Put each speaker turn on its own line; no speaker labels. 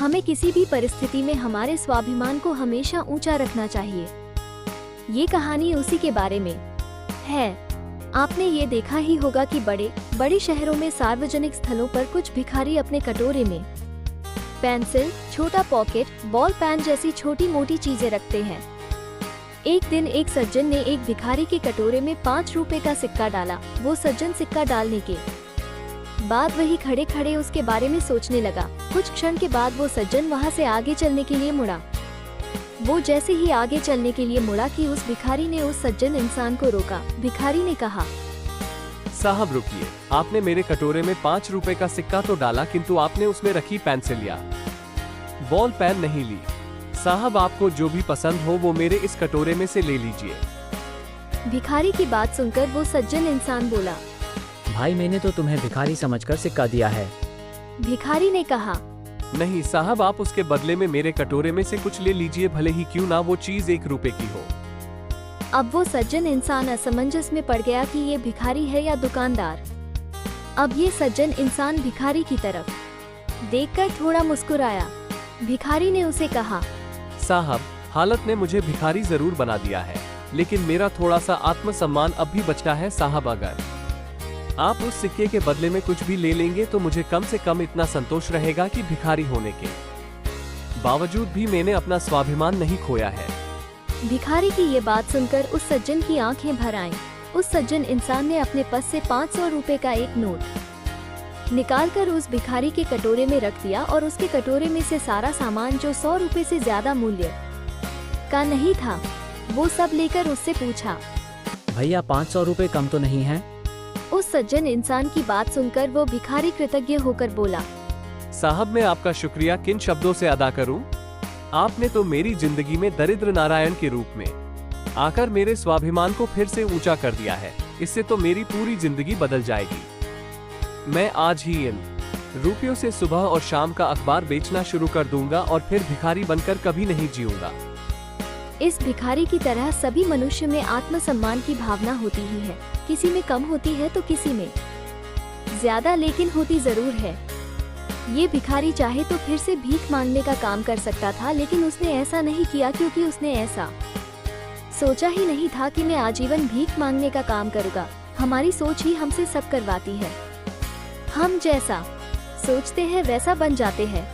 हमें किसी भी परिस्थिति में हमारे स्वाभिमान को हमेशा ऊंचा रखना चाहिए। ये कहानी उसी के बारे में है। आपने ये देखा ही होगा कि बड़े बड़े शहरों में सार्वजनिक स्थलों पर कुछ भिखारी अपने कटोरे में पेंसिल, छोटा पॉकेट, बॉल पेन जैसी छोटी मोटी चीजें रखते हैं। एक दिन एक सज्जन ने एक भिखारी के कटोरे में 5 रुपए का सिक्का डाला। वो सज्जन सिक्का डालने के बाद वही खड़े खड़े उसके बारे में सोचने लगा। कुछ क्षण के बाद वो सज्जन वहाँ से आगे चलने के लिए मुड़ा। वो जैसे ही आगे चलने के लिए मुड़ा कि उस भिखारी ने उस सज्जन इंसान को रोका। भिखारी ने कहा,
साहब रुकिए, आपने मेरे कटोरे में 5 रुपए का सिक्का तो डाला, किंतु आपने उसमें रखी पेंसिल या बॉल पेन नहीं ली। साहब आपको जो भी पसंद हो वो मेरे इस कटोरे में से ले लीजिए।
भिखारी की बात सुनकर वो सज्जन इंसान बोला,
भाई मैंने तो तुम्हें भिखारी समझकर सिक्का दिया है।
भिखारी ने कहा,
नहीं साहब, आप उसके बदले में मेरे कटोरे में से कुछ ले लीजिए, भले ही क्यों ना वो चीज 1 रुपए की हो।
अब वो सज्जन इंसान असमंजस में पड़ गया कि ये भिखारी है या दुकानदार। अब ये सज्जन इंसान भिखारी की तरफ देखकर थोड़ा मुस्कुराया। भिखारी ने उसे कहा,
साहब हालत ने मुझे भिखारी जरूर बना दिया है, लेकिन मेरा थोड़ा सा आत्मसम्मान अब भी बचता है। साहब अगर आप उस सिक्के के बदले में कुछ भी ले लेंगे तो मुझे कम से कम इतना संतोष रहेगा कि भिखारी होने के बावजूद भी मैंने अपना स्वाभिमान नहीं खोया है।
भिखारी की ये बात सुनकर उस सज्जन की आंखें भर आईं। उस सज्जन इंसान ने अपने पर्स से 500 रुपए का एक नोट निकालकर उस भिखारी के कटोरे में रख दिया और उसके कटोरे में से सारा सामान जो 100 रुपए से ज्यादा मूल्य का नहीं था वो सब लेकर उससे पूछा,
भैया 500 रुपए कम तो नहीं है?
उस सज्जन इंसान की बात सुनकर वो भिखारी कृतज्ञ होकर बोला,
साहब मैं आपका शुक्रिया किन शब्दों से अदा करूं? आपने तो मेरी जिंदगी में दरिद्र नारायण के रूप में आकर मेरे स्वाभिमान को फिर से ऊंचा कर दिया है। इससे तो मेरी पूरी जिंदगी बदल जाएगी। मैं आज ही इन रुपयों से सुबह और शाम का अखबार बेचना शुरू कर दूंगा और फिर भिखारी बनकर कभी नहीं जीऊंगा।
इस भिखारी की तरह सभी मनुष्य में आत्मसम्मान की भावना होती ही है। किसी में कम होती है तो किसी में ज्यादा, लेकिन होती जरूर है। ये भिखारी चाहे तो फिर से भीख मांगने का काम कर सकता था, लेकिन उसने ऐसा नहीं किया क्योंकि उसने ऐसा सोचा ही नहीं था कि मैं आजीवन भीख मांगने का काम करूँगा। हमारी सोच ही हमसे सब करवाती है। हम जैसा सोचते हैं वैसा बन जाते हैं।